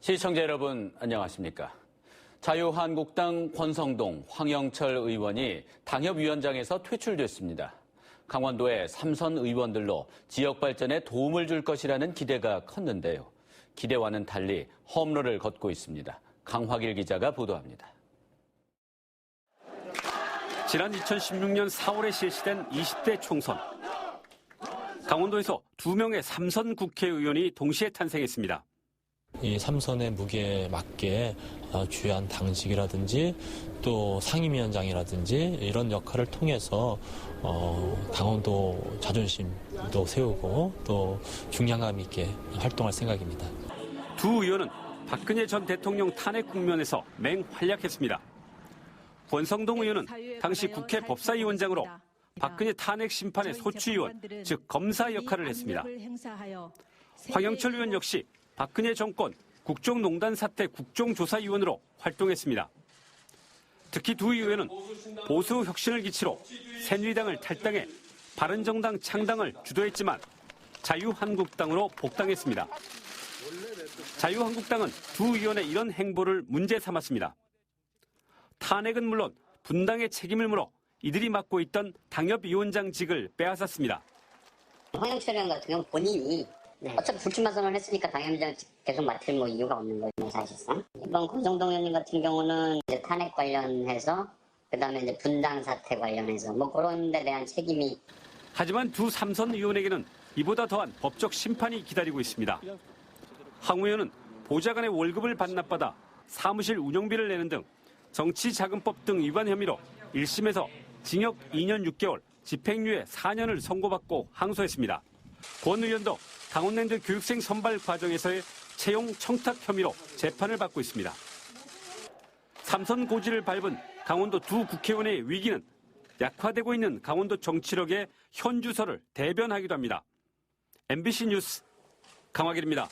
시청자 여러분 안녕하십니까. 자유한국당 권성동, 황영철 의원이 당협위원장에서 퇴출됐습니다. 강원도의 3선 의원들로 지역 발전에 도움을 줄 것이라는 기대가 컸는데요. 기대와는 달리 험로를 걷고 있습니다. 강화길 기자가 보도합니다. 지난 2016년 4월에 실시된 20대 총선. 강원도에서 2명의 3선 국회의원이 동시에 탄생했습니다. 이 3선의 무게에 맞게 주요한 당직이라든지 또 상임위원장이라든지 이런 역할을 통해서 강원도 자존심도 세우고 또 중량감 있게 활동할 생각입니다. 두 의원은 박근혜 전 대통령 탄핵 국면에서 맹활약했습니다. 권성동 의원은 당시 국회 법사위원장으로 박근혜 탄핵 심판의 소추위원, 즉 검사 역할을 했습니다. 황영철 의원 역시 박근혜 정권 국정농단 사태 국정조사위원으로 활동했습니다. 특히 두 의원은 보수 혁신을 기치로 새누리당을 탈당해 바른정당 창당을 주도했지만 자유한국당으로 복당했습니다. 자유한국당은 두 의원의 이런 행보를 문제 삼았습니다. 탄핵은 물론 분당의 책임을 물어 이들이 맡고 있던 당협위원장직을 빼앗았습니다. 황영철 의원 같은 경우는 본인이 어차피 불출마 선언을 했으니까 당협위원장 계속 맡을 이유가 없는 거예요, 사실상. 이번 권성동 의원님 같은 경우는 이제 탄핵 관련해서 그다음에 이제 분당 사태 관련해서 그런 데 대한 책임이. 하지만 두 3선 의원에게는 이보다 더한 법적 심판이 기다리고 있습니다. 황 의원은 보좌관의 월급을 반납받아 사무실 운영비를 내는 등 정치자금법 등 위반 혐의로 1심에서 징역 2년 6개월, 집행유예 4년을 선고받고 항소했습니다. 권 의원도 강원랜드 교육생 선발 과정에서의 채용 청탁 혐의로 재판을 받고 있습니다. 3선 고지를 밟은 강원도 두 국회의원의 위기는 약화되고 있는 강원도 정치력의 현주소를 대변하기도 합니다. MBC 뉴스 강화길입니다.